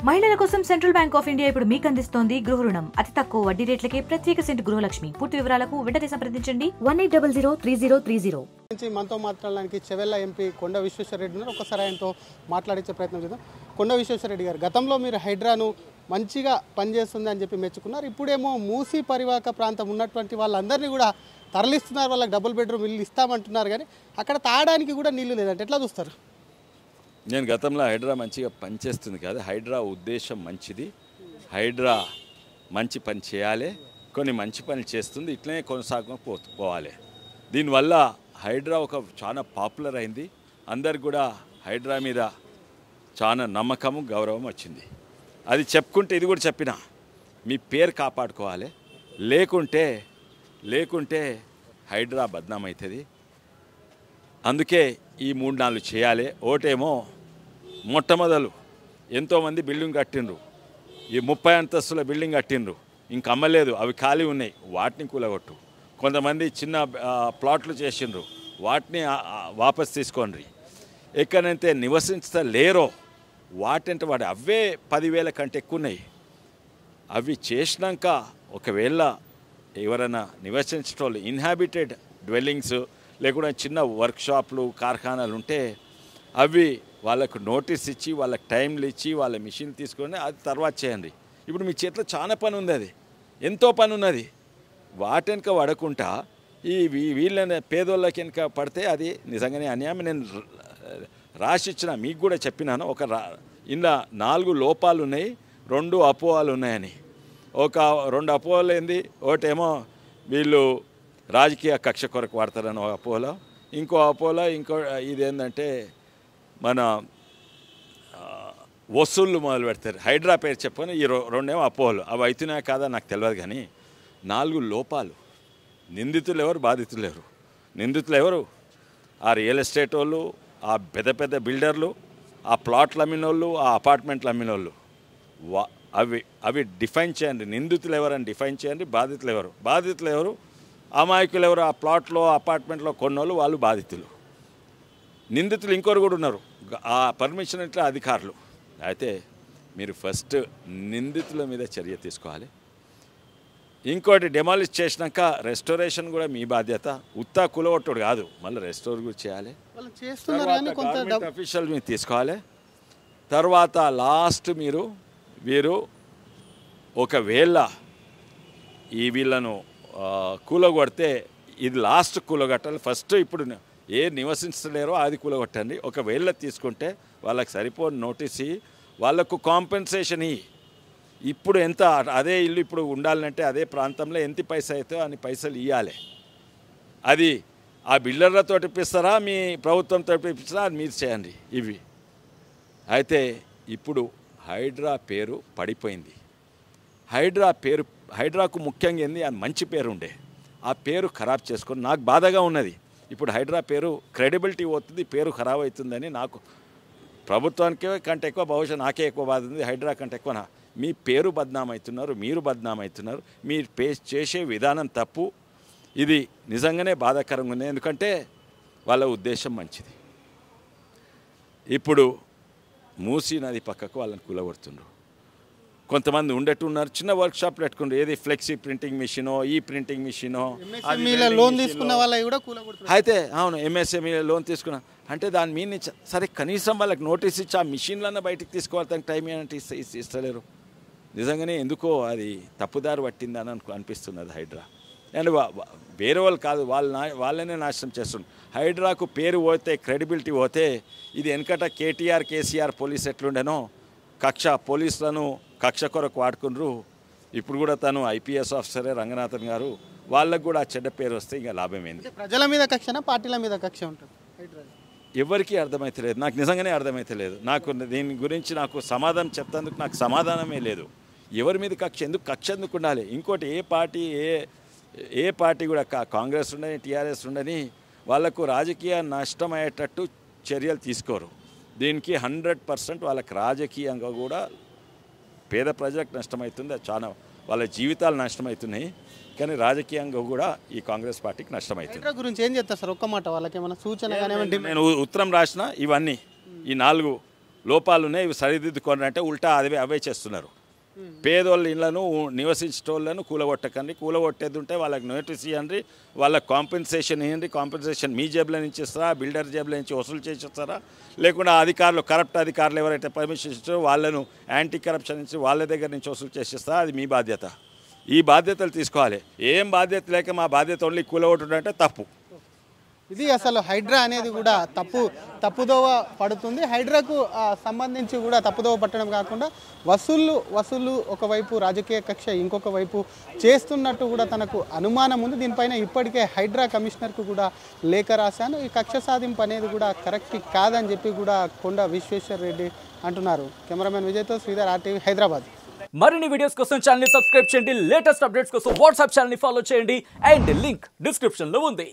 మహిళల కోసం central bank of India ఇప్పుడు మీకు అందిస్తోంది గృహ రుణం. అతి తక్కువ వడ్డీ రేట్లకే ప్రత్యేక సెంటు గృహలక్ష్మి. పూర్తి వివరాలకు వెంటనే సంప్రదించండి 18003030. మనతో మాట్లాడడానికి చెవెళ్ళ ఎంపీ కొండ విశ్వేశ్వరరెడ్డి ఉన్నారు. ఒకసారి ఆయనతో మాట్లాడించే ప్రయత్నం చేద్దాం. కొండ విశ్వేశ్వరరెడ్డి గారు, గతంలో మీరు హైడ్రాను మంచిగా పనిచేస్తుంది అని చెప్పి మెచ్చుకున్నారు. ఇప్పుడేమో మూసీ పరివాహక ప్రాంతం ఉన్నటువంటి వాళ్ళందరినీ కూడా తరలిస్తున్నారు, వాళ్ళకి డబుల్ బెడ్రూమ్ ఇల్లు ఇస్తామంటున్నారు, కానీ అక్కడ తాగడానికి కూడా నీళ్లు లేదంటే ఎట్లా చూస్తారు? నేను గతంలో హైడ్రా మంచిగా పనిచేస్తుంది కాదు, హైడ్రా ఉద్దేశం మంచిది. హైడ్రా మంచి పని చేయాలి, కొన్ని మంచి పనులు చేస్తుంది, ఇట్లనే కొనసాగకపోవాలి. దీనివల్ల హైడ్రా చాలా పాపులర్ అయింది. అందరికి కూడా హైడ్రా మీద చాలా నమ్మకము, గౌరవం వచ్చింది. అది చెప్పుకుంటే ఇది కూడా చెప్పిన, మీ పేరు కాపాడుకోవాలి, లేకుంటే హైడ్రా బద్నాం అవుతుంది. అందుకే ఈ 3-4 చేయాలి. ఒకటేమో మొట్టమొదలు ఎంతోమంది బిల్డింగ్ కట్టిండ్రు, ఈ 30 అంతస్తుల బిల్డింగ్ కట్టిండ్రు, ఇంక అమ్మలేదు, అవి ఖాళీ ఉన్నాయి, వాటిని కూలగొట్టు. కొంతమంది చిన్న ప్లాట్లు చేసిండ్రు, వాటిని వాపస్ తీసుకోండి. ఎక్కడైతే నివసించలేరో వాటంటే వాటి అవే 10,000 కంటే ఎక్కువ ఉన్నాయి. అవి చేసినాక ఒకవేళ ఎవరైనా నివసించేటోళ్ళు ఇన్హాబిటెడ్ డ్వెల్లింగ్స్ లేకుండా చిన్న వర్క్షాప్లు, కార్ఖానాలు ఉంటే అవి వాళ్ళకు నోటీస్ ఇచ్చి, వాళ్ళకి టైంలు ఇచ్చి, వాళ్ళ మిషన్ తీసుకొని అది తర్వాత చేయండి. ఇప్పుడు మీ చేతిలో చాలా పని ఉంది, అది ఎంతో పని ఉన్నది. వాటెనక పడకుండా వీళ్ళని పేదోళ్ళకి వెనక పడితే అది నిజంగానే అన్యాయం. నేను రాసిచ్చిన మీకు కూడా చెప్పినాను, ఇందులో 4 లోపాలు ఉన్నాయి, 2 అపోహలు ఉన్నాయని. 2 అపోహలు ఏంది, ఒకటేమో వీళ్ళు రాజకీయ కక్ష కొరకు వాడతారని ఒక అపోహలో, ఇంకో ఇదేంటంటే మన వసూళ్ళు మొదలు పెడతారు. హైడ్రా పేరు చెప్పని ఈ 2 అపోహలు. అవి అవుతున్నాయా కాదా నాకు తెలియదు, కానీ 4 లోపాలు. నిందితులు ఎవరు, బాధితులు ఎవరు? నిందితులు ఎవరు? ఆ రియల్ ఎస్టేట్ వాళ్ళు, ఆ పెద్ద బిల్డర్లు, ఆ ప్లాట్లు అమ్మిన వాళ్ళు, ఆ అపార్ట్మెంట్లు అమ్మిన వాళ్ళు. అవి డిఫైన్ చేయండి. నిందితులు ఎవరని డిఫైన్ చేయండి. బాధితులు ఎవరు? అమాయకులు ఎవరు? ఆ ప్లాట్లో, అపార్ట్మెంట్లో కొన్నోళ్ళు, వాళ్ళు బాధితులు. నిందితులు ఇంకొకరు కూడా ఉన్నారు, ఆ పర్మిషన్ ఇట్లా అధికారులు. అయితే మీరు ఫస్ట్ నిందితుల మీద చర్య తీసుకోవాలి. ఇంకోటి, డెమాలిష్ చేసినాక రెస్టోరేషన్ కూడా మీ బాధ్యత. ఉత్తా కూలగొట్టుడు కాదు, మళ్ళీ రెస్టోర్ కూడా చేయాలి. గవర్నమెంట్ అఫీషియల్ మీరు తీసుకోవాలి. తర్వాత లాస్ట్ వీరు ఒకవేళ వీళ్ళను కూలగొడితే ఇది లాస్ట్ కూలగొట్టాలి. ఫస్ట్ ఇప్పుడు ఏ నివసించలేరో అది కూలగొట్టండి. ఒకవేళ తీసుకుంటే వాళ్ళకి సరిపోని నోటీస్ ఇయ్యి, వాళ్ళకు కాంపెన్సేషన్ ఇయ్యి. ఇప్పుడు ఎంత అదే ఇల్లు ఇప్పుడు ఉండాలంటే అదే ప్రాంతంలో ఎంత పైసా అవుతాయో అన్ని పైసలు ఇవ్వాలి. అది ఆ బిల్డర్లతో ఇప్పిస్తారా, మీ ప్రభుత్వంతో ఇప్పిస్తారా, అది మీరు చేయండి. ఇవి అయితే ఇప్పుడు హైడ్రా పేరు పడిపోయింది. హైడ్రాకు ముఖ్యంగా ఏంది, అది మంచి పేరు ఉండే, ఆ పేరు ఖరాబ్ చేసుకొని నాకు బాధగా ఉన్నది. ఇప్పుడు హైడ్రా పేరు క్రెడిబిలిటీ పోతుంది, పేరు ఖరాబ్ అవుతుందని నాకు, ప్రభుత్వానికి కంటే ఎక్కువ, బహుశా నాకే ఎక్కువ బాధ ఉంది. హైడ్రా కంటే ఎక్కువ మీ పేరు బద్నాం అవుతున్నారు, మీరు బద్నాం అవుతున్నారు. మీరు చేసే విధానం తప్పు. ఇది నిజంగానే బాధాకరంగా ఉంది, ఎందుకంటే వాళ్ళ ఉద్దేశం మంచిది. ఇప్పుడు మూసీ నది పక్కకు వాళ్ళని కూలగొడుతున్నారు. కొంతమంది ఉండేట్టున్నారు, చిన్న వర్క్షాప్ పెట్టుకున్నారు. ఏది ఫ్లెక్సీ ప్రింటింగ్ మిషనో, ఈ ప్రింటింగ్ మిషనో, లోన్ తీసుకున్న వాళ్ళకి కూడా కూలగొడుతున్నారు. అయితే అవును, ఎంఎస్ఎంఈ లోన్ తీసుకున్నా అంటే దాని మీద సరే కనీసం వాళ్ళకి నోటీస్ ఇచ్చి ఆ మిషన్లన్నా బయటికి తీసుకోవాలి, టైం ఏంటంటే ఇస్తలేరు. నిజంగానే ఎందుకో అది తప్పుదారి పట్టిందని అనిపిస్తున్నది హైడ్రా. అండ్ వేరే వాళ్ళు కాదు, వాళ్ళనే నాశనం చేస్తున్నారు. హైడ్రాకు పేరు పోతే, క్రెడిబిలిటీ పోతే, ఇది వెనకట కేటీఆర్, కేసీఆర్ పోలీస్ ఎట్లుండేనో పోలీసులను కక్ష కొరకు వాడుకున్నారు. ఇప్పుడు కూడా తను ఐపీఎస్ ఆఫీసరే రంగనాథన్ గారు, వాళ్ళకు కూడా చెడ్డ పేరు వస్తే ఇంకా లాభమేంది? ప్రజల మీద కక్షనా, పార్టీల మీద కక్ష ఉంటుంది? ఎవరికీ అర్థమైతలేదు, నాకు నిజంగానే అర్థమైతలేదు. నాకు దీని గురించి నాకు సమాధానం చెప్తాందుకు నాకు సమాధానమే లేదు. ఎవరి మీద కక్ష ఎందుకు ఉండాలి? ఇంకోటి, ఏ పార్టీ కూడా కాంగ్రెస్ ఉండని, టీఆర్ఎస్ ఉండని, వాళ్లకు రాజకీయ నష్టం అయ్యేటట్టు చర్యలు తీసుకోరు. దీనికి 100% వాళ్ళకి రాజకీయంగా కూడా పేద ప్రజలకు నష్టమవుతుంది, చాలా వాళ్ళ జీవితాలు నష్టమవుతున్నాయి. కానీ రాజకీయంగా కూడా ఈ కాంగ్రెస్ పార్టీకి నష్టమవుతుంది. గురించి ఏం చెప్తారు సార్? ఒక్క మాట, వాళ్ళకి ఏమైనా సూచన? నేను ఉత్తరం రాసిన ఇవన్నీ, ఈ 4 లోపాలు ఉన్నాయి, ఇవి సరిదిద్దుకోండి అంటే ఉల్టా అవే చేస్తున్నారు. పేదోళ్ళ ఇళ్లను నివసించేటోళ్ళను కూలగొట్టకండి, కూలగొట్టేది ఉంటే వాళ్ళకి నోటీస్ ఇవ్వండి, వాళ్ళకి కాంపెన్సేషన్ ఇవ్వండి. కాంపెన్సేషన్ మీ జేబులో నుంచి ఇస్తారా, బిల్డర్ జేబులో నుంచి వసూలు చేసేస్తారా, లేకుండా అధికారులు కరప్ట్ అధికారులు ఎవరైతే పర్మిషన్ ఇస్తారో వాళ్ళను యాంటీ కరప్షన్ నుంచి వాళ్ళ దగ్గర నుంచి వసూలు చేసేస్తారా, అది మీ బాధ్యత. ఈ బాధ్యతలు తీసుకోవాలి. ఏం బాధ్యత లేక మా బాధ్యత ఓన్లీ కూలగొట్టడం అంటే తప్పు. ఇది అసలు హైడ్రా అనేది కూడా తప్పుదోవ పడుతుంది. హైడ్రాకు సంబంధించి కూడా తప్పుదోవ పట్టడం కాకుండా వసూళ్ళు ఒకవైపు, రాజకీయ కక్ష ఇంకొక వైపు చేస్తున్నట్టు కూడా తనకు అనుమానం ఉంది. దీనిపైన ఇప్పటికే హైడ్రా కమిషనర్కు కూడా లేఖ రాశాను. ఈ కక్ష సాధింపు అనేది కూడా కరెక్ట్ కాదని చెప్పి కూడా కొండ విశ్వేశ్వర రెడ్డి అంటున్నారు. కెమెరామెన్ విజయ్తో శ్రీధర్, RTV, హైదరాబాద్. మరిన్ని వీడియోస్ కోసం ఛానల్ ని సబ్స్క్రైబ్ చేయండి. లేటెస్ట్ అప్డేట్స్ కోసం వాట్సాప్ ఛానల్ ని ఫాలో చేయండి. అండ్ లింక్ డిస్క్రిప్షన్ లో ఉంది.